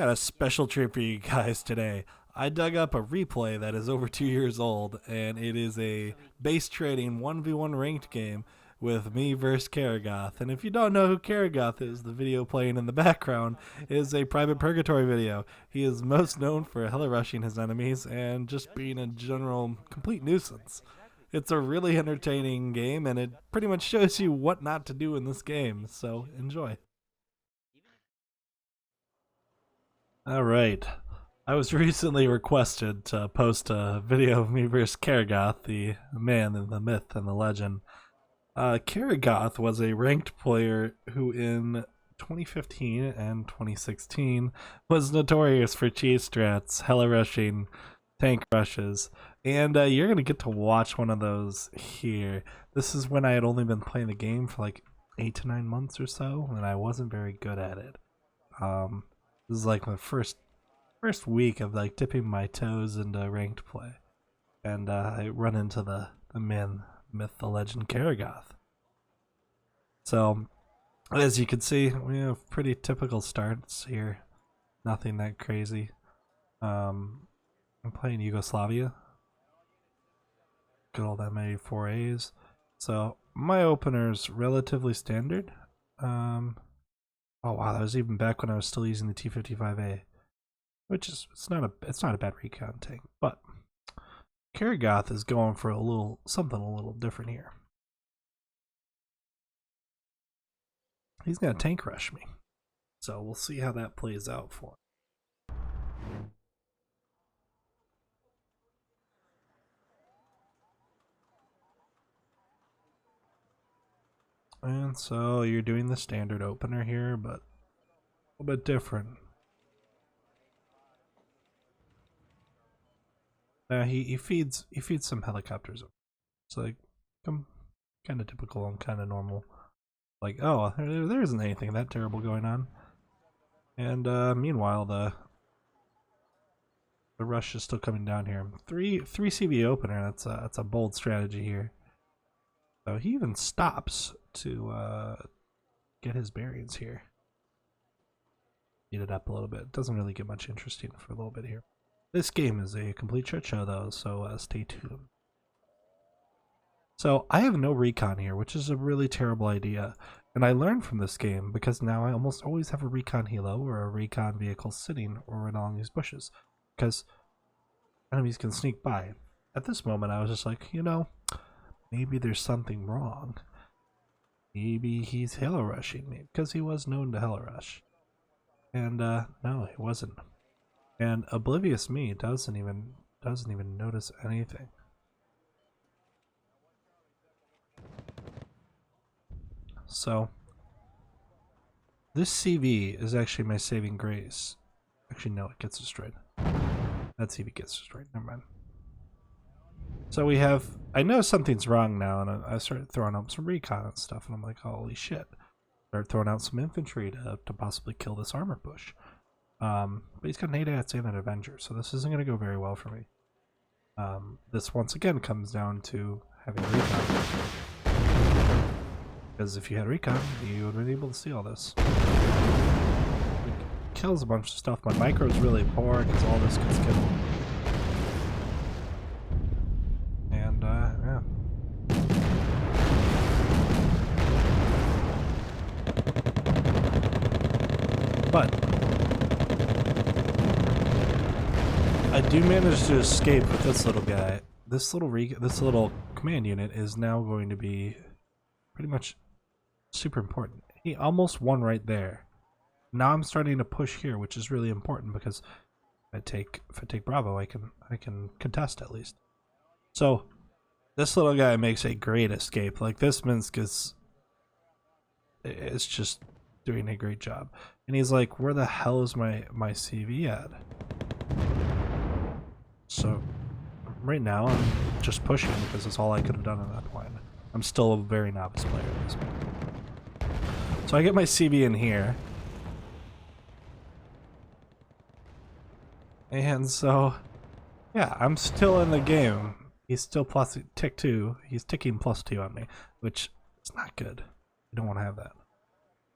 got a special treat for you guys today. I dug up a replay that is over 2 years old, and it is a base trading 1v1 ranked game with me versus Karagoth. And if you don't know who Karagoth is, the video playing in the background is a private purgatory video. He is most known for hella rushing his enemies and just being a general complete nuisance. It's a really entertaining game, and it pretty much shows you what not to do in this game, so enjoy. Alright. I was recently requested to post a video of me versus Karagoth, the man and the myth and the legend. Karagoth was a ranked player who in 2015 and 2016 was notorious for cheese strats, hella rushing, tank rushes, and you're going to get to watch one of those here. This is when I had only been playing the game for like 8 to 9 months or so, and I wasn't very good at it. This is like my first week of like dipping my toes into ranked play, and I run into the man, myth, the legend Karagoth. So, as you can see, we have pretty typical starts here. Nothing that crazy. I'm playing Yugoslavia. Good old M84As. So my opener's relatively standard. Oh wow, that was even back when I was still using the T55A, which is it's not a bad recon tank, but Karagoth is going for something a little different here. He's gonna tank rush me, so we'll see how that plays out for him. And so you're doing the standard opener here, but a little bit different. He feeds some helicopters. It's like kind of typical and kind of normal. Like, oh, there isn't anything that terrible going on. And meanwhile, the rush is still coming down here. Three CV opener. That's a bold strategy here. So he even stops to get his bearings here. Speed it up a little bit. Doesn't really get much interesting for a little bit here. This game is a complete shit show though, so stay tuned. So I have no recon here, which is a really terrible idea. And I learned from this game because now I almost always have a recon helo or a recon vehicle sitting or along these bushes, because enemies can sneak by. At this moment I was just like, you know, maybe there's something wrong. Maybe he's helo rushing me, because he was known to helo rush. And no, he wasn't. And oblivious me doesn't even notice anything. So this CV is actually my saving grace. Actually, no, it gets destroyed. That CV gets destroyed. Never mind. So we have, I know something's wrong now, and I started throwing up some recon and stuff, and I'm like, holy shit. Start throwing out some infantry to possibly kill this armor bush. But he's got an 8-ats and an Avenger, so this isn't going to go very well for me. This once again comes down to having recon. Because if you had recon, you would have been able to see all this. It kills a bunch of stuff. My micro is really poor because all this gets killed. And, yeah. But I do manage to escape with this little guy. This little command unit is now going to be pretty much super important. He almost won right there. Now I'm starting to push here, which is really important because if I take Bravo, I can contest at least. So this little guy makes a great escape. Like, this Minsk is just doing a great job. And he's like, where the hell is my CV at? So right now I'm just pushing because that's all I could have done at that point. I'm still a very novice player at this point. So I get my CV in here. And so, yeah, I'm still in the game. He's still plus tick 2. He's ticking +2 on me, which is not good. I don't want to have that.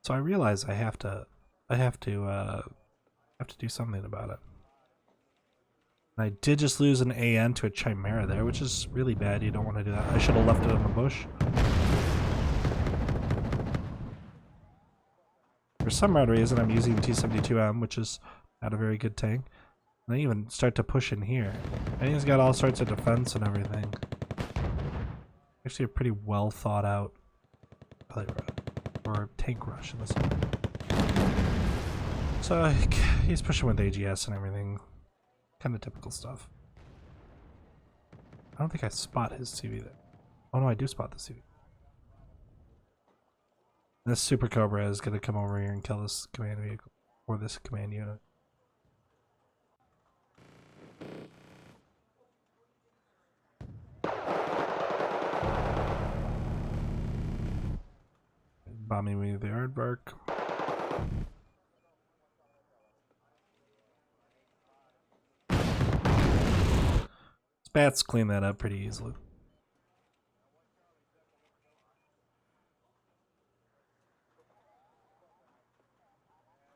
So I realize I have to have to do something about it. And I did just lose an AN to a Chimera there, which is really bad. You don't want to do that. I should have left it in the bush. For some odd reason, I'm using T-72M, which is not a very good tank. And I even start to push in here. And he's got all sorts of defense and everything. Actually a pretty well thought out or tank rush in this one. So he's pushing with AGS and everything. Kind of typical stuff. I don't think I spot his CV there. Oh no, I do spot the CV. This Super Cobra is going to come over here and kill this command vehicle, or this command unit. Bombing me with the aardvark. Bats clean that up pretty easily.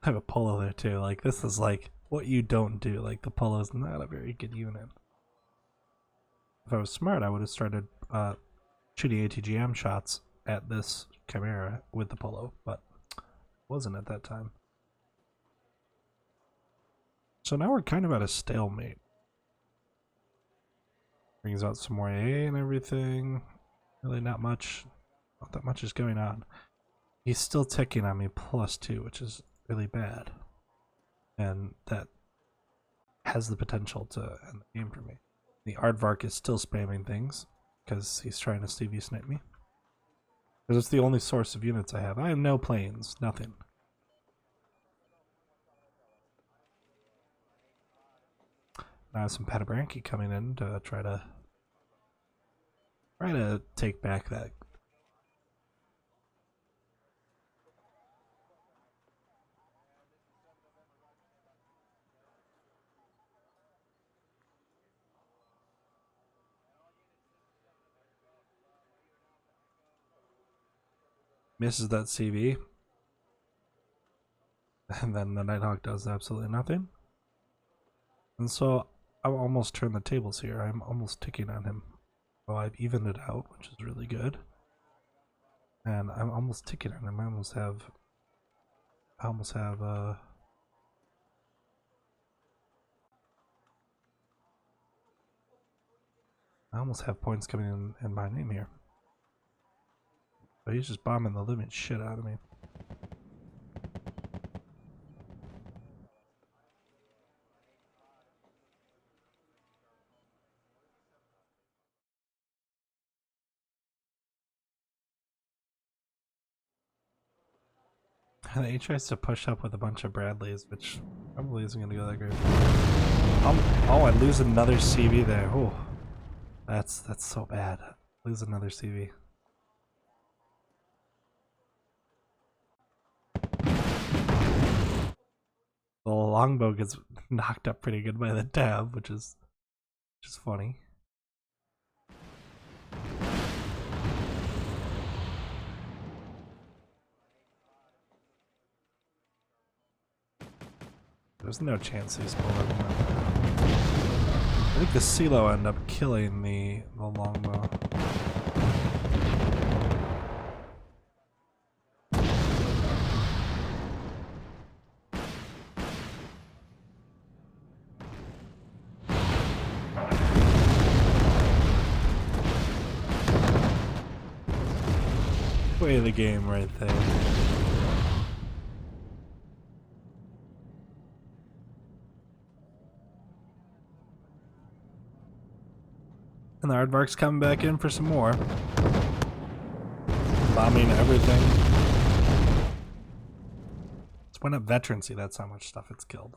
I have a polo there too. Like, this is like what you don't do. Like, the polo is not a very good unit. If I was smart, I would have started shooting ATGM shots at this Chimera with the polo, but wasn't at that time. So now we're kind of at a stalemate. Brings out some more AA and everything. Really not much. Not that much is going on. He's still ticking on me +2, which is really bad. And that has the potential to end the game for me. The Aardvark is still spamming things because he's trying to CV snipe me. Because it's the only source of units I have. I have no planes, nothing. Now some Patabranchi coming in to try to take back that. Misses that CV. And then the Nighthawk does absolutely nothing. And so I'll almost turn the tables here. I'm almost ticking on him. Well, I've evened it out, which is really good. And I'm almost ticking on him. I almost have points coming in my name here. But he's just bombing the living shit out of me. And he tries to push up with a bunch of Bradleys, which probably isn't going to go that great. Oh, I lose another CV there. Oh, that's so bad. Lose another CV. The longbow gets knocked up pretty good by the tab, which is funny. There's no chance he's pulling him. I think the Silo ended up killing the longbow. Way of the game right there. And the Aardvark's coming back in for some more. Bombing everything. It's went up veterancy, that's how much stuff it's killed.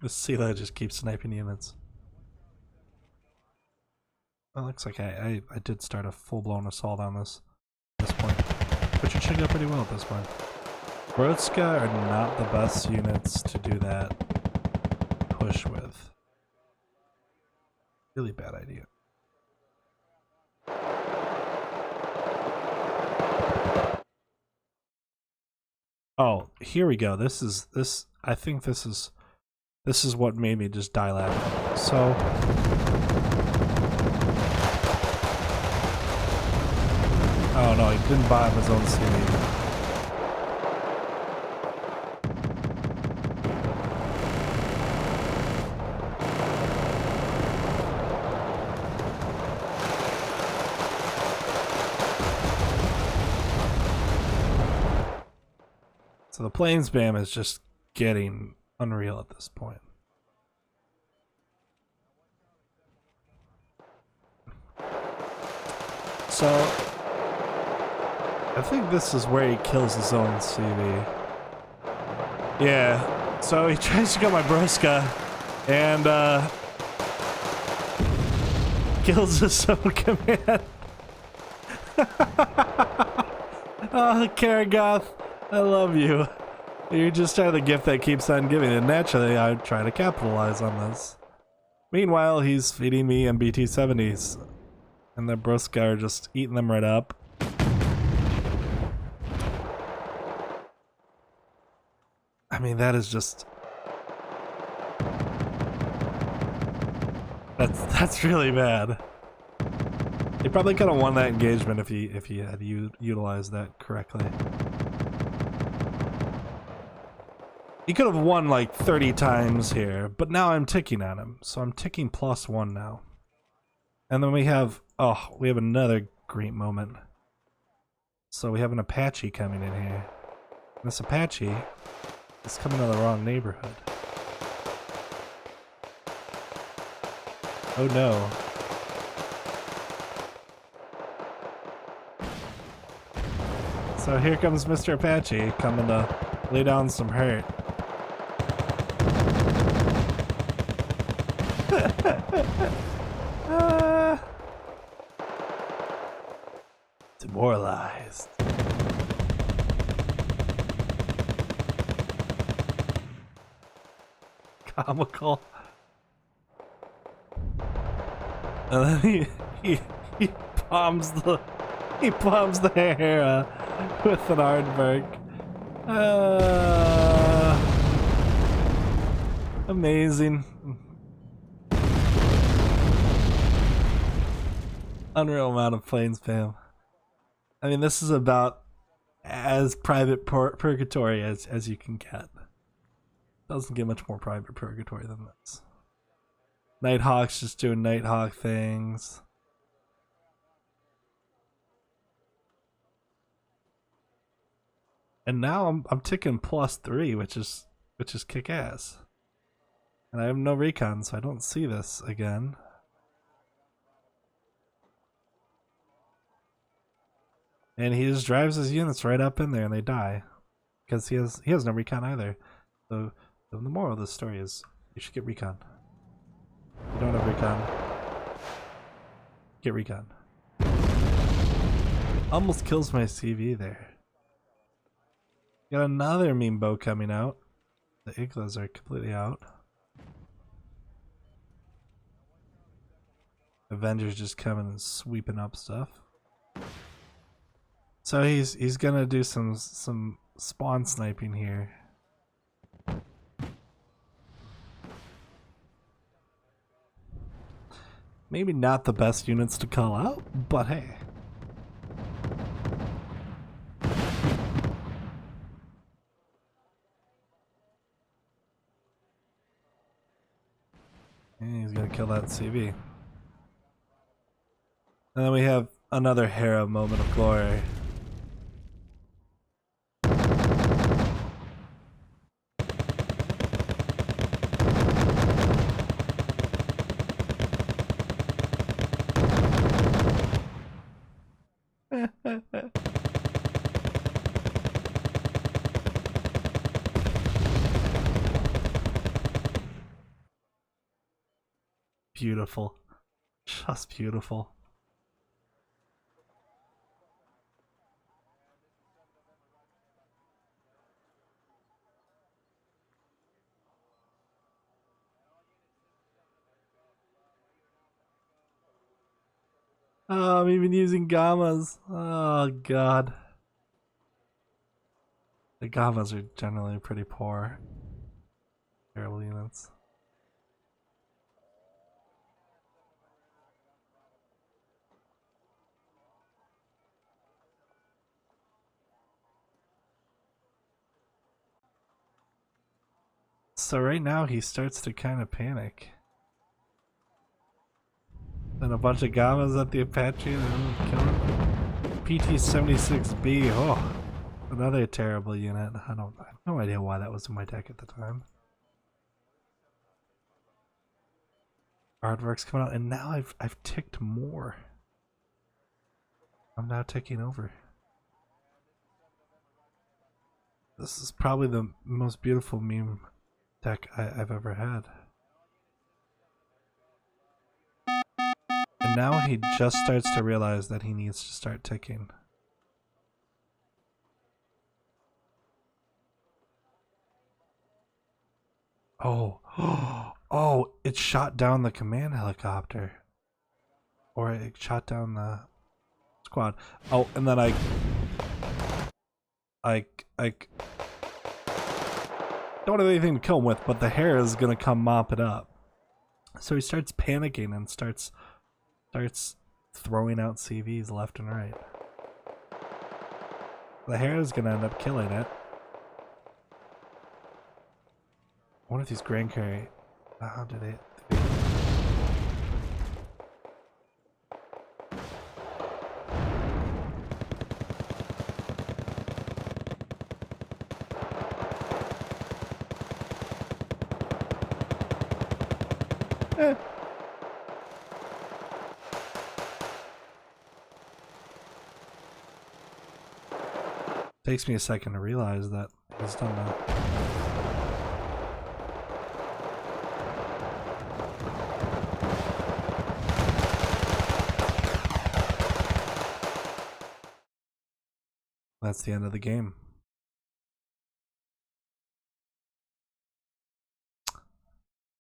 The Sela just keeps sniping units. Well, it looks like I did start a full-blown assault on this at this point, which it should go pretty well at this point. Brodska are not the best units to do that. push with. Really bad idea. Oh, here we go. I think this is what made me just die laughing. So oh no, he didn't buy his own CD. So the plane spam is just getting unreal at this point. So I think this is where he kills his own CV. Yeah. So he tries to kill my Broska and kills his own command. Oh, Karagoth, I love you. You're just the gift that keeps on giving, and naturally I try to capitalize on this. Meanwhile, he's feeding me MBT-70s, and the Broska are just eating them right up. I mean, that is just... That's really bad. He probably could have won that engagement if he had utilized that correctly. He could have won like 30 times here, but now I'm ticking on him, so I'm ticking +1 now. And then we have another great moment. So we have an Apache coming in here. And this Apache is coming to the wrong neighborhood. Oh no. So here comes Mr. Apache coming to lay down some hurt. Demoralized. Comical. And then he bombs the Hera with an aardvark. Amazing. Unreal amount of plane spam. I mean, this is about as private purgatory as you can get. Doesn't get much more private purgatory than this. Nighthawk's just doing Nighthawk things. And now I'm ticking +3, which is kick ass. And I have no recon, so I don't see this again. And he just drives his units right up in there and they die. Because he has no recon either. So the moral of this story is you should get recon. If you don't have recon, get recon. Almost kills my CV there. Got another meme bow coming out. The Iglas are completely out. Avengers just coming and sweeping up stuff. So he's gonna do some spawn sniping here. Maybe not the best units to call out, but hey. And he's gonna kill that CV. And then we have another Hera moment of glory. Beautiful. Just beautiful. Oh, I'm even using gammas. Oh god. The gammas are generally pretty poor. Terrible units. So right now he starts to kind of panic. And a bunch of gammas at the Apache and kill him. PT-76B, oh, another terrible unit. I have no idea why that was in my deck at the time. Aardvark's coming out, and now I've ticked more. I'm now ticking over. This is probably the most beautiful meme deck I've ever had. And now he just starts to realize that he needs to start ticking. Oh, oh, it shot down the command helicopter. Or it shot down the squad. Oh, and then I don't have anything to kill him with, but the hair is gonna come mop it up. So he starts panicking and starts throwing out CVs left and right. The hair is gonna end up killing it. I wonder if these Grand Carry. How did it? Takes me a second to realize that he's done that. That's the end of the game.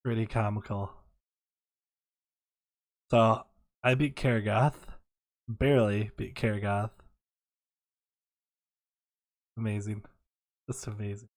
Pretty comical. So I beat Karagoth. Barely beat Karagoth. Amazing. Just amazing.